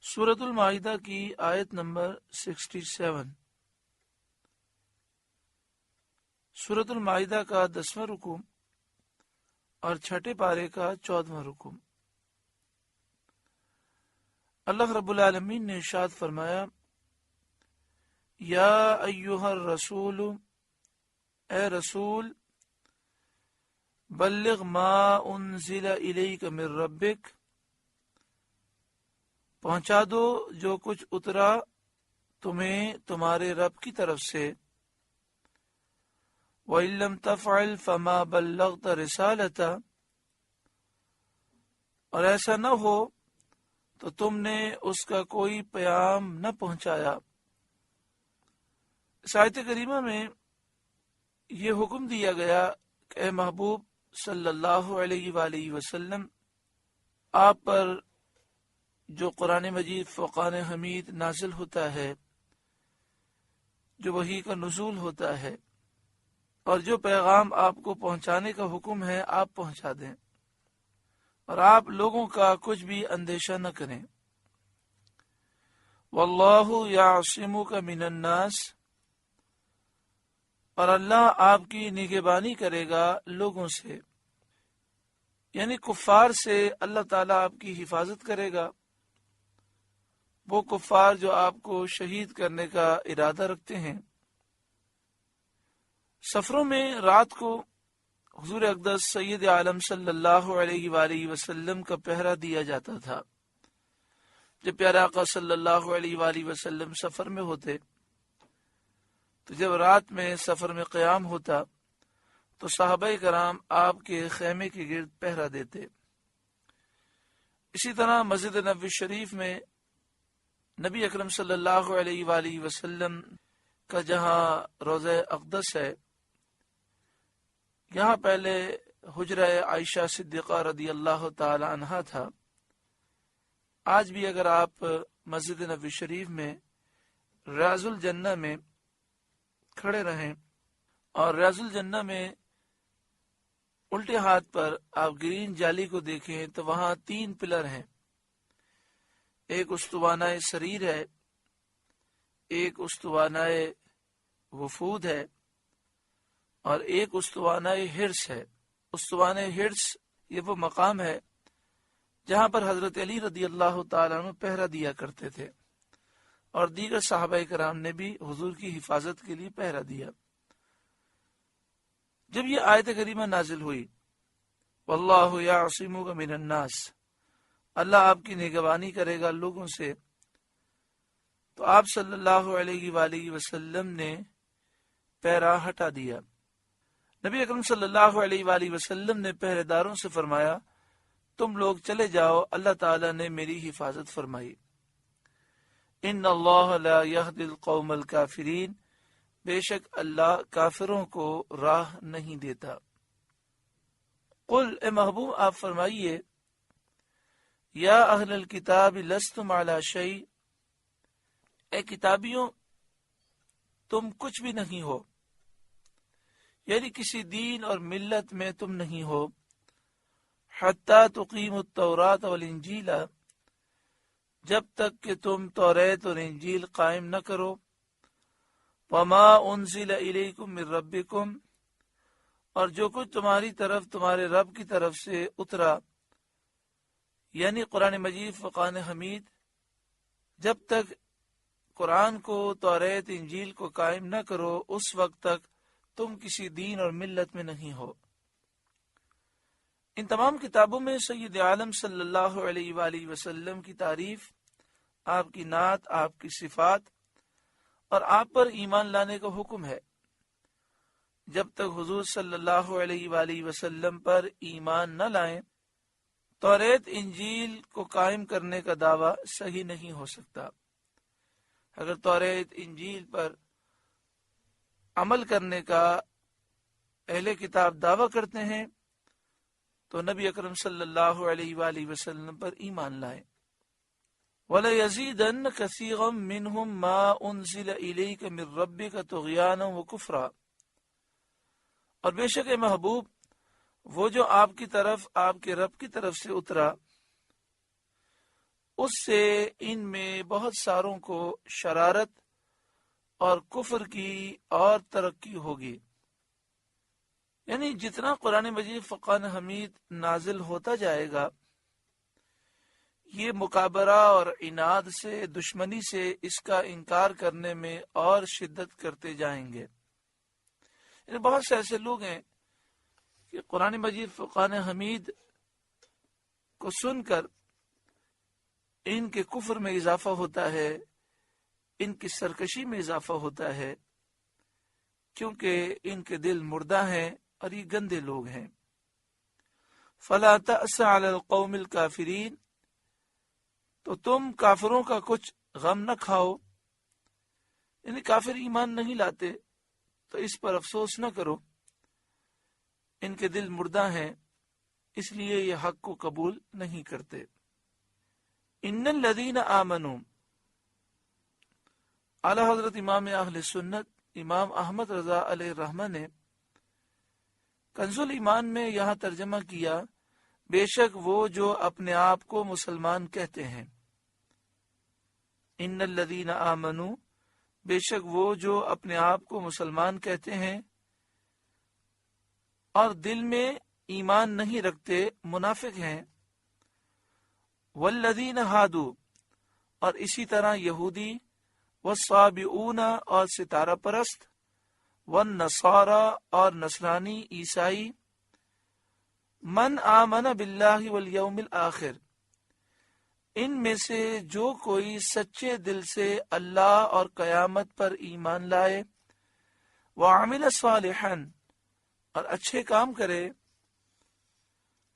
سورۃ المائدہ کی آیت نمبر 67۔ سورۃ المائدہ کا 10واں رکوع اور چھٹے پارے کا 14واں رکوع۔ اللہ رب العالمین نے ارشاد فرمایا، یا ایھا الرسول، اے رسول، بلغ ما انزل الیک من ربک، پہنچا دو جو کچھ اترا تمہیں تمہارے رب کی طرف سے، وَإِن لَّمْ تَفْعَلْ فَمَا بَلَّغْتَ رِسَالَتَهُ، اور ایسا نہ ہو تو تم نے اس کا کوئی پیام نہ پہنچایا۔ اس آیت کریمہ میں یہ حکم دیا گیا کہ اے محبوب صلی اللہ علیہ وآلہ وسلم، آپ پر جو قرآن مجید فرقان حمید نازل ہوتا ہے، جو وحی کا نزول ہوتا ہے، اور جو پیغام آپ کو پہنچانے کا حکم ہے آپ پہنچا دیں، اور آپ لوگوں کا کچھ بھی اندیشہ نہ کریں۔ واللہ یعصمک من الناس، اور اللہ آپ کی نگہبانی کرے گا لوگوں سے، یعنی کفار سے اللہ تعالیٰ آپ کی حفاظت کرے گا، وہ کفار جو آپ کو شہید کرنے کا ارادہ رکھتے ہیں۔ سفروں میں رات کو حضور اقدس سید عالم صلی اللہ علیہ وآلہ وسلم کا پہرا دیا جاتا تھا۔ جب پیارے آقا صلی اللہ علیہ وآلہ وسلم سفر میں ہوتے تو جب رات میں سفر میں قیام ہوتا تو صحابہ کرام آپ کے خیمے کے گرد پہرا دیتے۔ اسی طرح مسجد نبوی شریف میں نبی اکرم صلی اللہ علیہ وآلہ وسلم کا جہاں روضہ اقدس ہے، یہاں پہلے حجرہ عائشہ صدیقہ رضی اللہ تعالی عنہا تھا۔ آج بھی اگر آپ مسجد نبوی شریف میں ریاض الجنہ میں کھڑے رہیں اور ریاض الجنہ میں الٹے ہاتھ پر آپ گرین جالی کو دیکھیں تو وہاں 3 پلر ہیں، ایک استوانہ سریر ہے، ایک استوانہ وفود ہے، اور ایک استوانہ حرص ہے۔ استوانہ حرص یہ وہ مقام ہے جہاں پر حضرت علی رضی اللہ تعالیٰ عنہ پہرا دیا کرتے تھے، اور دیگر صحابہ کرام نے بھی حضور کی حفاظت کے لیے پہرا دیا۔ جب یہ آیت کریمہ نازل ہوئی، واللہ یعصمک من الناس، اللہ آپ کی نگہبانی کرے گا لوگوں سے، تو آپ صلی اللہ علیہ وآلہ وسلم نے پہرا ہٹا دیا۔ نبی اکرم صلی اللہ علیہ وآلہ وسلم نے پہرے داروں سے فرمایا، تم لوگ چلے جاؤ، اللہ تعالیٰ نے میری حفاظت فرمائی۔ ان اللہ لا یہدی القوم الکافرین، بے شک اللہ کافروں کو راہ نہیں دیتا۔ قل، اے محبوب آپ فرمائیے، یا اہل الکتاب لستم علی شیء، اے کتابیوں تم کچھ بھی نہیں ہو، یعنی کسی دین اور ملت میں تم نہیں ہو، حتی تقیموا التوراۃ والانجیل، جب تک کہ تم توریت اور انجیل قائم نہ کرو، وما انزل الیکم من ربکم، اور جو کچھ تمہاری طرف تمہارے رب کی طرف سے اترا، یعنی قرآن مجید فرقان حمید، جب تک قرآن کو توریت انجیل کو قائم نہ کرو اس وقت تک تم کسی دین اور ملت میں نہیں ہو۔ ان تمام کتابوں میں سید عالم صلی اللہ علیہ وآلہ وسلم کی تعریف، آپ کی نعت، آپ کی صفات اور آپ پر ایمان لانے کا حکم ہے۔ جب تک حضور صلی اللہ علیہ وآلہ وسلم پر ایمان نہ لائیں، توریت انجیل کو قائم کرنے کا دعویٰ صحیح نہیں ہو سکتا۔ اگر توریت انجیل پر عمل کرنے کا اہل کتاب دعویٰ کرتے ہیں تو نبی اکرم صلی اللہ علیہ وآلہ وسلم پر ایمان لائیں۔ وَلَيَزِيدَنَّ كَثِيرًا مِّنْهُمْ مَا أُنزِلَ إِلَيْكَ مِن رَّبِّكَ طُغْيَانًا وَكُفْرًا، اور بے شک اے محبوب وہ جو آپ کی طرف آپ کے رب کی طرف سے اترا، اس سے ان میں بہت ساروں کو شرارت اور کفر کی اور ترقی ہوگی. یعنی جتنا قرآن مجید فرقان حمید نازل ہوتا جائے گا یہ مکابرہ اور عناد سے دشمنی سے اس کا انکار کرنے میں اور شدت کرتے جائیں گے. یعنی بہت سے ایسے لوگ ہیں کہ قرآن مجید فرقان حمید کو سن کر ان کے کفر میں اضافہ ہوتا ہے، ان کی سرکشی میں اضافہ ہوتا ہے، کیونکہ ان کے دل مردہ ہیں اور یہ گندے لوگ ہیں. فلا تأس علی القوم الکافرین، تو تم کافروں کا کچھ غم نہ کھاؤ. یعنی کافر ایمان نہیں لاتے تو اس پر افسوس نہ کرو، ان کے دل مردہ ہیں اس لیے یہ حق کو قبول نہیں کرتے. ان الذین آمنوا، اعلی حضرت امام اہل سنت امام احمد رضا علیہ الرحمہ نے کنز الایمان میں یہاں ترجمہ کیا بے شک وہ جو اپنے آپ کو مسلمان کہتے ہیں. ان الذین آمنوا، بے شک وہ جو اپنے آپ کو مسلمان کہتے ہیں اور دل میں ایمان نہیں رکھتے منافق ہیں. والذین ہادوا، اور اسی طرح یہودی، والصابئون اور ستارہ پرست، والنصارى اور نصرانی عیسائی، من آمن باللہ والیوم الآخر، ان میں سے جو کوئی سچے دل سے اللہ اور قیامت پر ایمان لائے، وعمل صالحا اور اچھے کام کرے،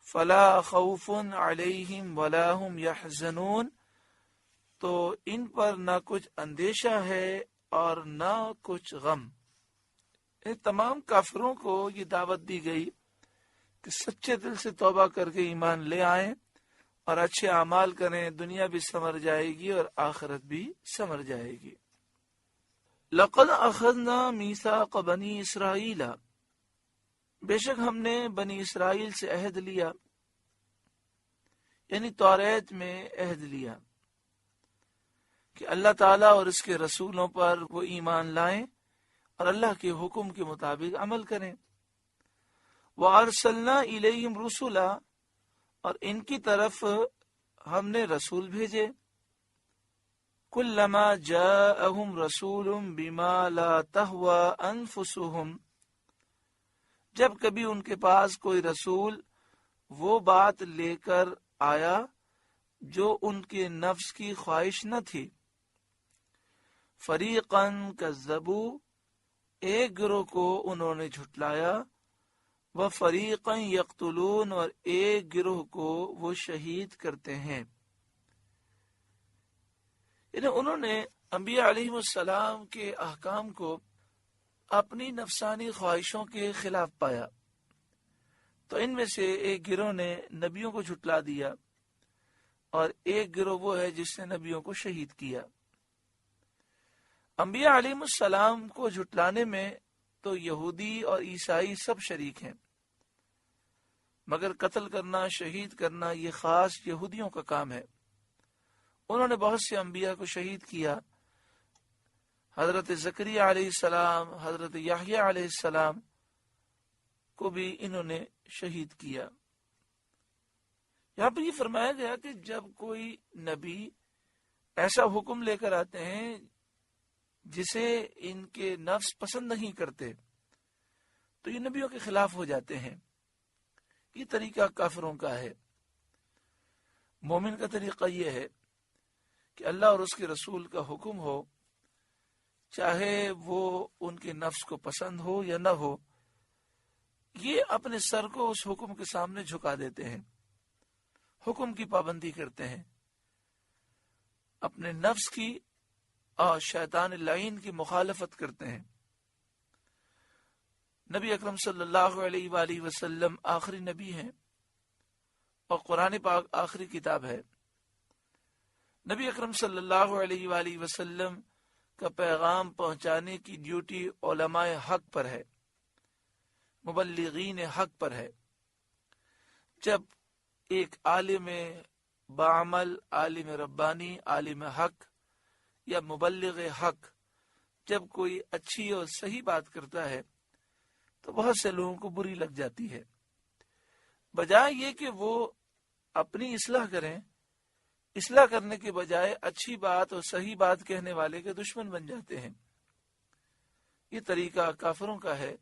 فلا خوف علیہم ولا هم یحزنون، تو ان پر نہ کچھ اندیشہ ہے اور نہ کچھ غم. تمام کافروں کو یہ دعوت دی گئی کہ سچے دل سے توبہ کر کے ایمان لے آئیں اور اچھے اعمال کریں، دنیا بھی سنور جائے گی اور آخرت بھی سنور جائے گی. لقد اخذنا میثاق بنی اسرائیل، بے شک ہم نے بنی اسرائیل سے عہد لیا، یعنی توریت میں عہد لیا کہ اللہ تعالیٰ اور اس کے رسولوں پر وہ ایمان لائیں اور اللہ کے حکم کے مطابق عمل کریں. وَأَرْسَلْنَا إِلَيْهِمْ رُسُلًا، اور ان کی طرف ہم نے رسول بھیجے. كُلَّمَا جَاءَهُمْ رَسُولٌ بِمَا لَا تَهْوَى أَنفُسُهُمْ، جب کبھی ان کے پاس کوئی رسول وہ بات لے کر آیا جو ان کے نفس کی خواہش نہ تھی، فَرِيقًا كَذَّبُوا، ایک گروہ کو انہوں نے جھٹلایا، وَفَرِيقًا يَقْتُلُونَ، اور ایک گروہ کو وہ شہید کرتے ہیں. یعنی انہوں نے انبیاء علیہ السلام کے احکام کو اپنی نفسانی خواہشوں کے خلاف پایا، تو ان میں سے ایک گروہ نے نبیوں کو جھٹلا دیا اور ایک گروہ وہ ہے جس نے نبیوں کو شہید کیا. انبیاء علیہ السلام کو جھٹلانے میں تو یہودی اور عیسائی سب شریک ہیں، مگر قتل کرنا، شہید کرنا یہ خاص یہودیوں کا کام ہے. انہوں نے بہت سے انبیاء کو شہید کیا. حضرت زکریا علیہ السلام، حضرت یحییٰ علیہ السلام کو بھی انہوں نے شہید کیا. یہاں پر یہ فرمایا گیا کہ جب کوئی نبی ایسا حکم لے کر آتے ہیں جسے ان کے نفس پسند نہیں کرتے تو یہ نبیوں کے خلاف ہو جاتے ہیں. یہ طریقہ کافروں کا ہے. مومن کا طریقہ یہ ہے کہ اللہ اور اس کے رسول کا حکم ہو، چاہے وہ ان کے نفس کو پسند ہو یا نہ ہو، یہ اپنے سر کو اس حکم کے سامنے جھکا دیتے ہیں، حکم کی پابندی کرتے ہیں، اپنے نفس کی اور شیطان اللعین کی مخالفت کرتے ہیں. نبی اکرم صلی اللہ علیہ وآلہ وسلم آخری نبی ہیں اور قرآن پاک آخری کتاب ہے. نبی اکرم صلی اللہ علیہ وآلہ وسلم کا پیغام پہنچانے کی ڈیوٹی علماء حق پر ہے، مبلغین حق پر ہے. جب ایک عالم بعمل عالم ربانی، عالم حق یا مبلغ حق جب کوئی اچھی اور صحیح بات کرتا ہے تو بہت سے لوگوں کو بری لگ جاتی ہے، بجائے یہ کہ وہ اپنی اصلاح کریں، اصلاح کرنے کے بجائے اچھی بات اور صحیح بات کہنے والے کے دشمن بن جاتے ہیں۔ یہ طریقہ کافروں کا ہے۔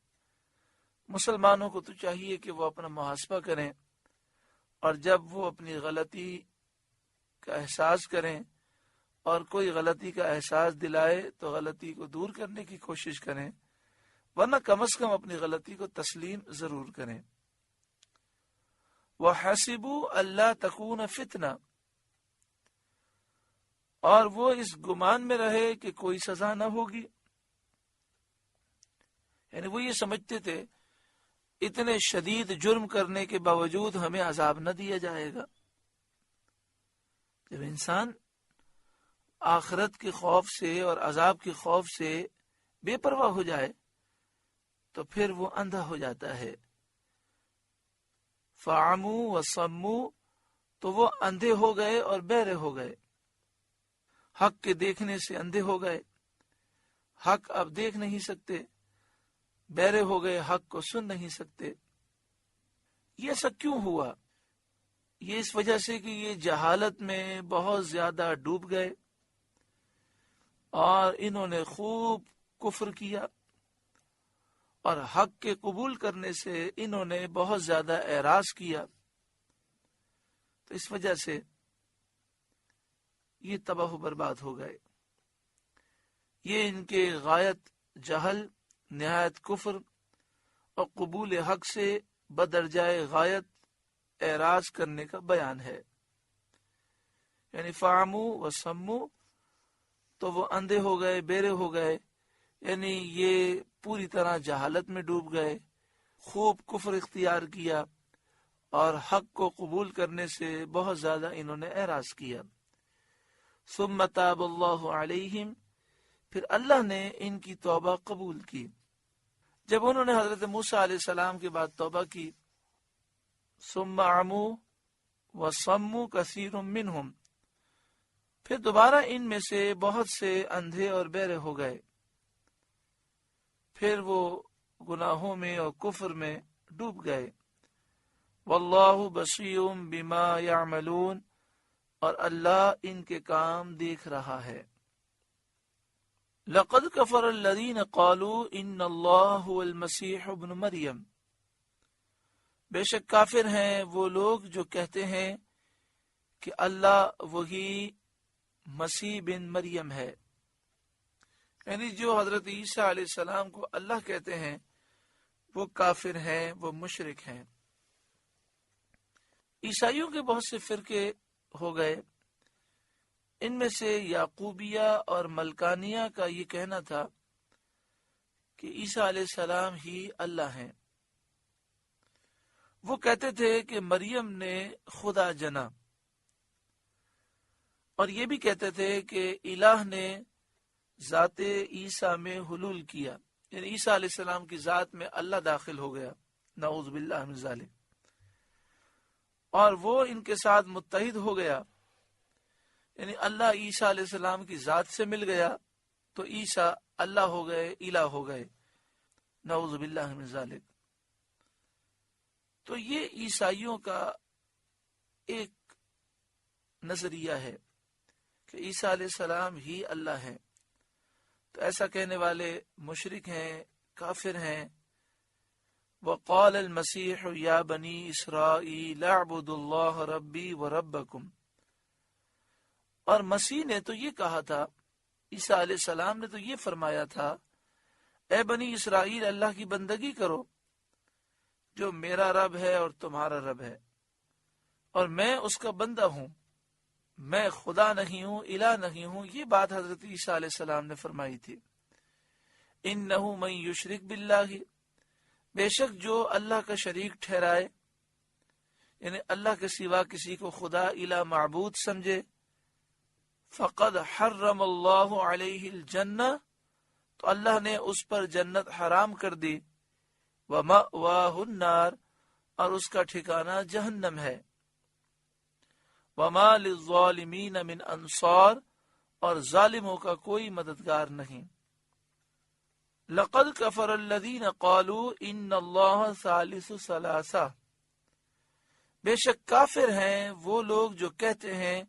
مسلمانوں کو تو چاہیے کہ وہ اپنا محاسبہ کریں، اور جب وہ اپنی غلطی کا احساس کریں اور کوئی غلطی کا احساس دلائے تو غلطی کو دور کرنے کی کوشش کریں، ورنہ کم از کم اپنی غلطی کو تسلیم ضرور کریں۔ وَحَسِبُوا أَلَّا تَكُونَ فِتْنَةً، اور وہ اس گمان میں رہے کہ کوئی سزا نہ ہوگی، یعنی وہ یہ سمجھتے تھے اتنے شدید جرم کرنے کے باوجود ہمیں عذاب نہ دیا جائے گا۔ جب انسان آخرت کے خوف سے اور عذاب کے خوف سے بے پرواہ ہو جائے تو پھر وہ اندھا ہو جاتا ہے۔ فَعَمُوا وَصَمُّوا، تو وہ اندھے ہو گئے اور بہرے ہو گئے، حق کے دیکھنے سے اندھے ہو گئے، حق اب دیکھ نہیں سکتے، بہرے ہو گئے، حق کو سن نہیں سکتے۔ یہ ایسا کیوں ہوا؟ یہ اس وجہ سے کہ یہ جہالت میں بہت زیادہ ڈوب گئے اور انہوں نے خوب کفر کیا، اور حق کے قبول کرنے سے انہوں نے بہت زیادہ اعراض کیا، تو اس وجہ سے یہ تباہ و برباد ہو گئے۔ یہ ان کے غایت جہل، نہایت کفر اور قبول حق سے بدرجائے غایت اعراض کرنے کا بیان ہے۔ یعنی فعمو و سمو، تو وہ اندھے ہو گئے، بیرے ہو گئے، یعنی یہ پوری طرح جہالت میں ڈوب گئے، خوب کفر اختیار کیا اور حق کو قبول کرنے سے بہت زیادہ انہوں نے اعراض کیا۔ ثم تاب اللہ علیہم، پھر اللہ نے ان کی توبہ قبول کی۔ جب انہوں نے حضرت موسیٰ علیہ السلام کے بعد توبہ کی، ثم عموا وصموا کثیر منہم، پھر دوبارہ ان میں سے بہت سے اندھے اور بہرے ہو گئے، پھر وہ گناہوں میں اور کفر میں ڈوب گئے۔ واللہ بصیر بما یعملون، اور اللہ ان کے کام دیکھ رہا ہے۔ لقد کفر الذین قالوا ان اللہ هو المسیح ابن مریم، بے شک کافر ہیں وہ لوگ جو کہتے ہیں کہ اللہ وہی مسیح بن مریم ہے، یعنی جو حضرت عیسیٰ علیہ السلام کو اللہ کہتے ہیں وہ کافر ہیں، وہ مشرک ہیں۔ عیسائیوں کے بہت سے فرقے ہو گئے، ان میں سے یعقوبیہ اور ملکانیہ کا یہ کہنا تھا کہ عیسیٰ علیہ السلام ہی اللہ ہیں۔ وہ کہتے تھے کہ مریم نے خدا جنا، اور یہ بھی کہتے تھے کہ الہ نے ذات عیسیٰ میں حلول کیا، یعنی عیسیٰ علیہ السلام کی ذات میں اللہ داخل ہو گیا، نعوذ باللہ من ذالک، اور وہ ان کے ساتھ متحد ہو گیا، یعنی اللہ عیسیٰ علیہ السلام کی ذات سے مل گیا تو عیسیٰ اللہ ہو گئے، الہ ہو گئے، نعوذ باللہ من ذالک۔ تو یہ عیسائیوں کا ایک نظریہ ہے کہ عیسیٰ علیہ السلام ہی اللہ ہیں، تو ایسا کہنے والے مشرک ہیں، کافر ہیں۔ وقال المسیح یا بنی اسرائیل اعبدوا اللہ ربی و ربکم، اور مسیح نے تو یہ کہا تھا، عیسیٰ علیہ السلام نے تو یہ فرمایا تھا، اے بنی اسرائیل اللہ کی بندگی کرو جو میرا رب ہے اور تمہارا رب ہے، اور میں اس کا بندہ ہوں، میں خدا نہیں ہوں، الہ نہیں ہوں۔ یہ بات حضرت عیسیٰ علیہ السلام نے فرمائی تھی۔ انہ من یشرک باللہ، بے شک جو اللہ کا شریک ٹھہرائے، یعنی اللہ کے سوا کسی کو خدا الہ معبود سمجھے، فقد حرم اللہ علیہ الجنہ، تو اللہ نے اس پر جنت حرام کر دی، ومأواہ النار، اور اس کا ٹھکانہ جہنم ہے، وما للظالمین من انصار، اور ظالموں کا کوئی مددگار نہیں۔ لقد کفر الذین قالوا ان اللہ ثالث ثلاثہ، بے شک کافر ہیں وہ لوگ جو کہتے ہیں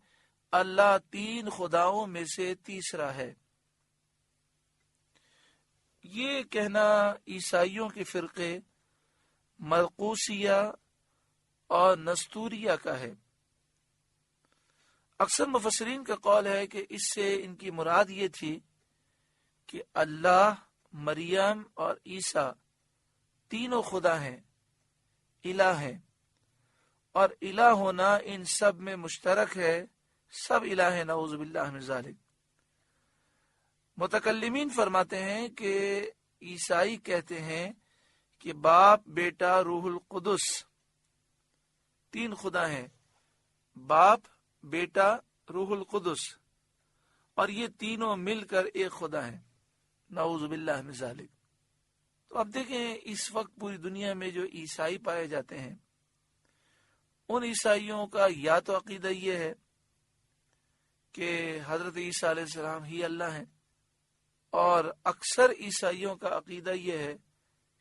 اللہ تین خداؤں میں سے تیسرا ہے۔ یہ کہنا عیسائیوں کے فرقے مرقوسیہ اور نستوریہ کا ہے۔ اکثر مفسرین کا قول ہے کہ اس سے ان کی مراد یہ تھی کہ اللہ، مریم اور عیسیٰ تینوں خدا ہیں، الہ ہیں، اور الہ ہونا ان سب میں مشترک ہے، سب الہ ہیں، نعوذ باللہ من ذالک۔ متکلمین فرماتے ہیں کہ عیسائی کہتے ہیں کہ باپ، بیٹا، روح القدس تین خدا ہیں، باپ، بیٹا، روح القدس، اور یہ تینوں مل کر ایک خدا ہیں، نعوذ باللہ من ذالک۔ تو اب دیکھیں اس وقت پوری دنیا میں جو عیسائی پائے جاتے ہیں، ان عیسائیوں کا یا تو عقیدہ یہ ہے کہ حضرت عیسیٰ علیہ السلام ہی اللہ ہیں، اور اکثر عیسائیوں کا عقیدہ یہ ہے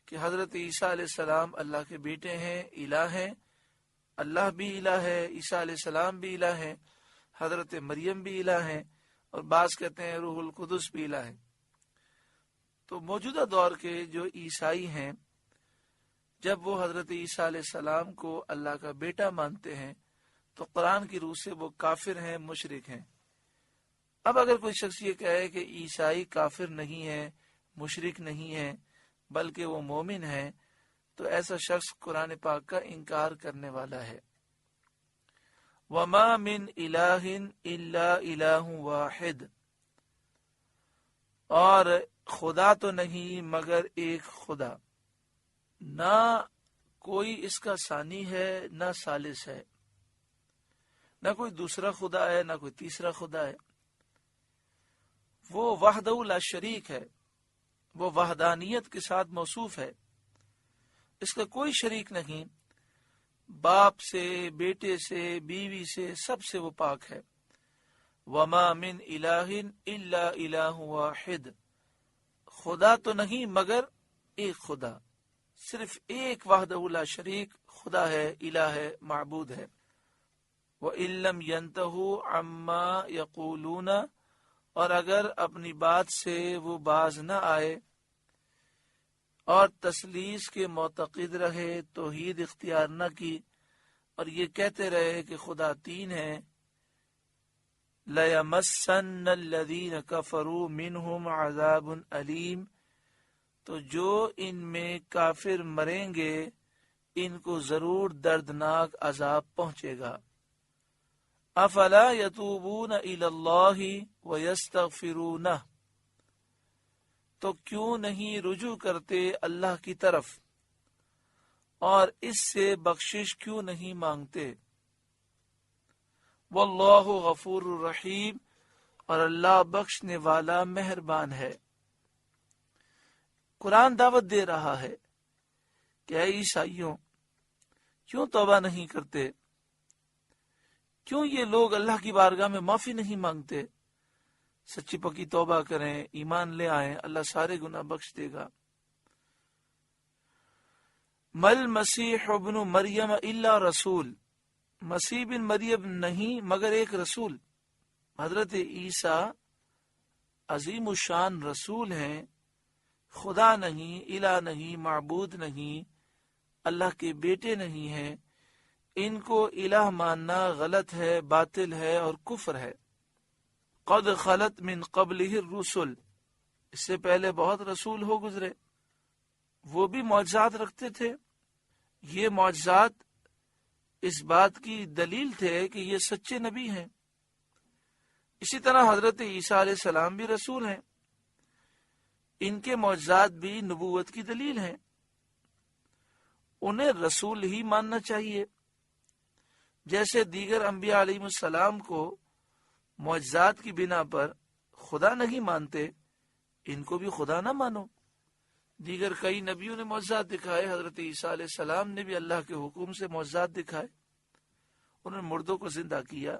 کہ حضرت عیسیٰ علیہ السلام اللہ کے بیٹے ہیں، الہ ہیں، اللہ بھی الہ ہے، عیسیٰ علیہ السلام بھی الہ ہیں، حضرت مریم بھی الہ ہیں، اور بعض کہتے ہیں روح القدس بھی الہ ہے۔ تو موجودہ دور کے جو عیسائی ہیں، جب وہ حضرت عیسیٰ علیہ السلام کو اللہ کا بیٹا مانتے ہیں تو قرآن کی روح سے وہ کافر ہیں، مشرک ہیں۔ اب اگر کوئی شخص یہ کہے کہ عیسائی کافر نہیں ہے، مشرک نہیں ہے، بلکہ وہ مومن ہیں، تو ایسا شخص قرآن پاک کا انکار کرنے والا ہے۔ وَمَا مِنْ إِلَٰهٍ إِلَّا إِلَٰهٌ وَاحِدٌ، اور خدا تو نہیں مگر ایک خدا، نہ کوئی اس کا ثانی ہے نہ ثالث ہے، نہ کوئی دوسرا خدا ہے نہ کوئی تیسرا خدا ہے۔ وہ وحدہ لا شریک ہے، وہ وحدانیت کے ساتھ موصوف ہے، اس کا کوئی شریک نہیں، باپ سے، بیٹے سے، بیوی سے، سب سے وہ پاک ہے۔ وما من الہ الا الہ واحد، خدا تو نہیں مگر ایک خدا، صرف ایک وحدہ لا شریک خدا ہے، الہ ہے، معبود ہے۔ وَإِن لَّمْ يَنْتَهُوا عَمَّا يَقُولُونَ، اور اگر اپنی بات سے وہ باز نہ آئے اور تثلیث کے معتقد رہے، توحید اختیار نہ کی، اور یہ کہتے رہے کہ خدا تین ہے، لَيَمَسَّنَّ الَّذِينَ كَفَرُوا مِنْهُمْ عَذَابٌ أَلِيمٌ، تو جو ان میں کافر مریں گے ان کو ضرور دردناک عذاب پہنچے گا۔ افلا یتوبون الی اللہ ویستغفرونہ، تو کیوں نہیں رجوع کرتے اللہ کی طرف اور اس سے بخشش کیوں نہیں مانگتے۔ واللہ غفور الرحیم، اور اللہ بخشنے والا مہربان ہے۔ قرآن دعوت دے رہا ہے کہ اے عیسائیوں، کیوں توبہ نہیں کرتے؟ کیوں یہ لوگ اللہ کی بارگاہ میں معافی نہیں مانگتے؟ سچی پکی توبہ کریں، ایمان لے آئیں، اللہ سارے گناہ بخش دے گا۔ مل مسیح ابن مریم الا رسول، مسیح بن مریم نہیں مگر ایک رسول۔ حضرت عیسیٰ عظیم الشان رسول ہیں، خدا نہیں، الہ نہیں، معبود نہیں، اللہ کے بیٹے نہیں ہیں۔ ان کو الہ ماننا غلط ہے، باطل ہے اور کفر ہے۔ قد خلت من قبلہ الرسل، اس سے پہلے بہت رسول ہو گزرے، وہ بھی معجزات رکھتے تھے۔ یہ معجزات اس بات کی دلیل تھے کہ یہ سچے نبی ہیں۔ اسی طرح حضرت عیسیٰ علیہ السلام بھی رسول ہیں، ان کے معجزات بھی نبوت کی دلیل ہیں، انہیں رسول ہی ماننا چاہیے۔ جیسے دیگر انبیاء علیہ السلام کو معجزات کی بنا پر خدا نہیں مانتے، ان کو بھی خدا نہ مانو۔ دیگر کئی نبیوں نے معجزات دکھائے، حضرت عیسیٰ علیہ السلام نے بھی اللہ کے حکم سے معجزات دکھائے، انہوں نے مردوں کو زندہ کیا،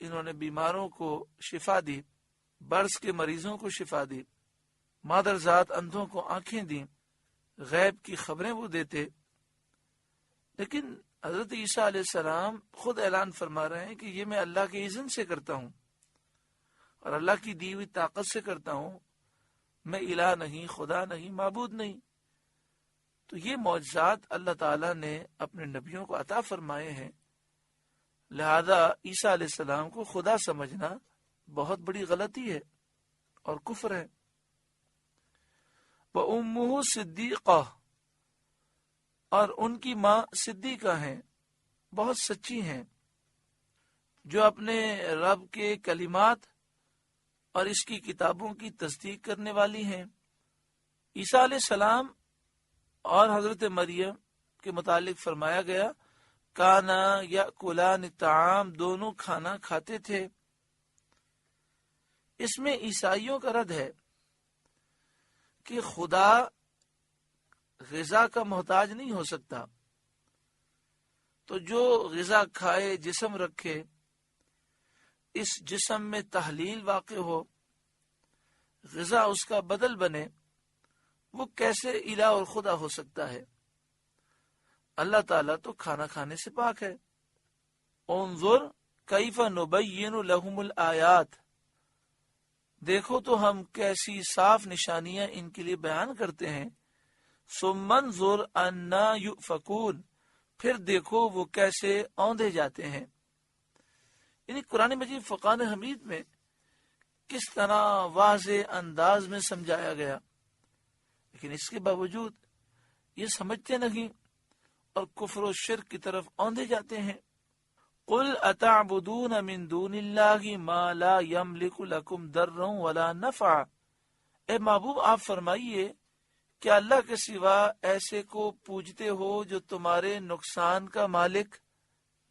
انہوں نے بیماروں کو شفا دی، برس کے مریضوں کو شفا دی، مادر ذات اندھوں کو آنکھیں دیں، غیب کی خبریں وہ دیتے۔ لیکن حضرت عیسیٰ علیہ السلام خود اعلان فرما رہے ہیں کہ یہ میں اللہ کے اذن سے کرتا ہوں اور اللہ کی دی ہوئی طاقت سے کرتا ہوں، میں الہ نہیں، خدا نہیں، معبود نہیں۔ تو یہ معجزات اللہ تعالیٰ نے اپنے نبیوں کو عطا فرمائے ہیں، لہذا عیسیٰ علیہ السلام کو خدا سمجھنا بہت بڑی غلطی ہے اور کفر ہے۔ وَأُمُّهُ صِدِّيقَةٌ، اور ان کی ماں صدیقہ ہیں، بہت سچی ہیں، جو اپنے رب کے کلمات اور اس کی کتابوں کی تصدیق کرنے والی ہیں۔ عیسیٰ علیہ السلام اور حضرت مریم کے متعلق فرمایا گیا کانا یأکلان الطعام، دونوں کھانا کھاتے تھے۔ اس میں عیسائیوں کا رد ہے کہ خدا غذا کا محتاج نہیں ہو سکتا، تو جو غذا کھائے، جسم رکھے، اس جسم میں تحلیل واقع ہو، غذا اس کا بدل بنے، وہ کیسے الہ اور خدا ہو سکتا ہے؟ اللہ تعالیٰ تو کھانا کھانے سے پاک ہے۔ انظر کیف نبین لہم الآیات، دیکھو تو ہم کیسی صاف نشانیاں ان کے لیے بیان کرتے ہیں۔ ثم انظر انا یؤفکون، پھر دیکھو وہ کیسے اوندھے جاتے ہیں۔ یعنی قرآن مجید فرقان حمید میں کس طرح واضح انداز میں سمجھایا گیا، لیکن اس کے باوجود یہ سمجھتے نہیں اور کفر و شرک کی طرف اوندھے جاتے ہیں۔ قل اتعبدون من دون اللہ ما لا یملک لکم ضرا ولا نفعا، اے محبوب آپ فرمائیے کیا اللہ کے سوا ایسے کو پوجتے ہو جو تمہارے نقصان کا مالک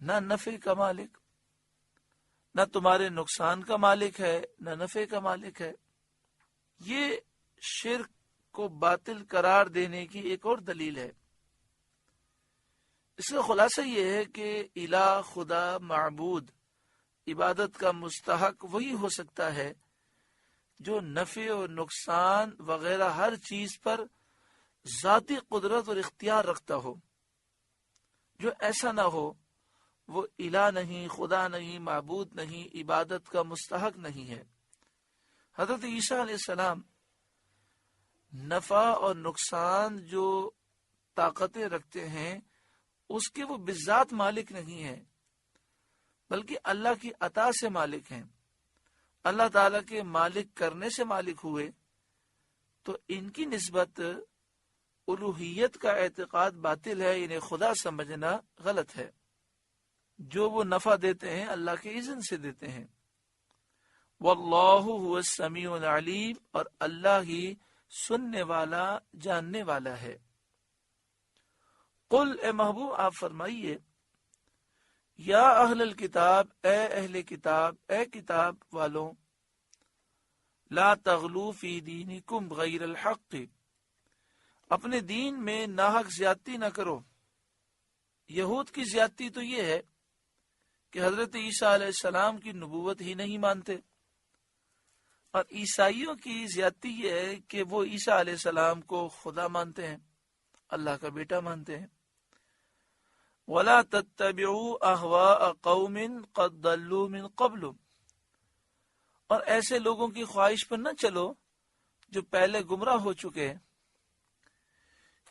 نہ نفع کا مالک، نہ تمہارے نقصان کا مالک ہے نہ نفع کا مالک ہے۔ یہ شرک کو باطل قرار دینے کی ایک اور دلیل ہے۔ اس کا خلاصہ یہ ہے کہ الہ، خدا، معبود، عبادت کا مستحق وہی ہو سکتا ہے جو نفع و نقصان وغیرہ ہر چیز پر ذاتی قدرت اور اختیار رکھتا ہو۔ جو ایسا نہ ہو وہ الہ نہیں، خدا نہیں، معبود نہیں، عبادت کا مستحق نہیں ہے۔ حضرت عیسیٰ علیہ السلام نفع اور نقصان جو طاقتیں رکھتے ہیں اس کے وہ بذات مالک نہیں ہیں، بلکہ اللہ کی عطا سے مالک ہیں۔ اللہ تعالیٰ کے مالک کرنے سے مالک ہوئے، تو ان کی نسبت الوہیت کا اعتقاد باطل ہے، انہیں خدا سمجھنا غلط ہے۔ جو وہ نفع دیتے ہیں اللہ کے اذن سے دیتے ہیں۔ واللہ هو السمیع العلیم، اور اللہ ہی سننے والا، جاننے والا ہے۔ قل، اے محبوب آپ فرمائیے، یا اہل الکتاب، اے اہل کتاب، اے کتاب والوں، لا تغلو فی دینکم غیر الحق، اپنے دین میں ناحق زیادتی نہ کرو۔ یہود کی زیادتی تو یہ ہے کہ حضرت عیسیٰ علیہ السلام کی نبوت ہی نہیں مانتے، اور عیسائیوں کی زیادتی یہ ہے کہ وہ عیسیٰ علیہ السلام کو خدا مانتے ہیں، اللہ کا بیٹا مانتے ہیں۔ وَلَا تَتَّبِعُوا أَهْوَاءَ قَوْمٍ قَدْ ضَلُّوا مِنْ قَبْلُ، اور ایسے لوگوں کی خواہش پر نہ چلو جو پہلے گمراہ ہو چکے ہیں،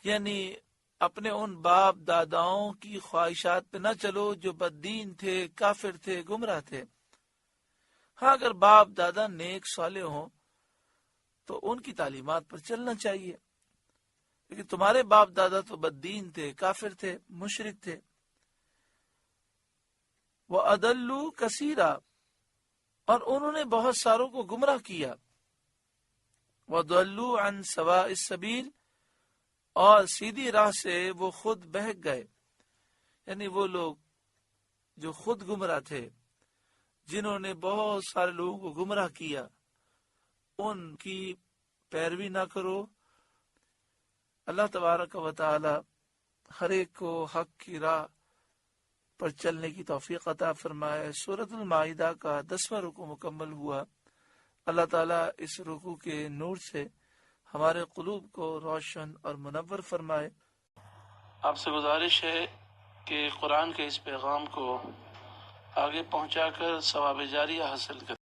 یعنی اپنے ان باپ داداؤں کی خواہشات پہ نہ چلو جو بددین تھے، کافر تھے، گمراہ تھے۔ ہاں اگر باپ دادا نیک صالح ہوں تو ان کی تعلیمات پر چلنا چاہیے، لیکن تمہارے باپ دادا تو بددین تھے، کافر تھے، مشرک تھے۔ وَأَضَلُّوا كَثِيرًا، اور انہوں نے بہت ساروں کو گمراہ کیا۔ وَضَلُّوا عَنْ سَوَاءِ السَّبِيلِ، اور سیدھی راہ سے وہ خود بہک گئے، یعنی وہ لوگ جو خود گمراہ تھے، جنہوں نے بہت سارے لوگوں کو گمراہ کیا، ان کی پیروی نہ کرو۔ اللہ تبارک و تعالی ہر ایک کو حق کی راہ پر چلنے کی توفیق عطا فرمائے۔ سورۃ المائدہ کا 10واں رکوع مکمل ہوا۔ اللہ تعالیٰ اس رکوع کے نور سے ہمارے قلوب کو روشن اور منور فرمائے۔ آپ سے گزارش ہے کہ قرآن کے اس پیغام کو آگے پہنچا کر ثواب جاریہ حاصل کریں۔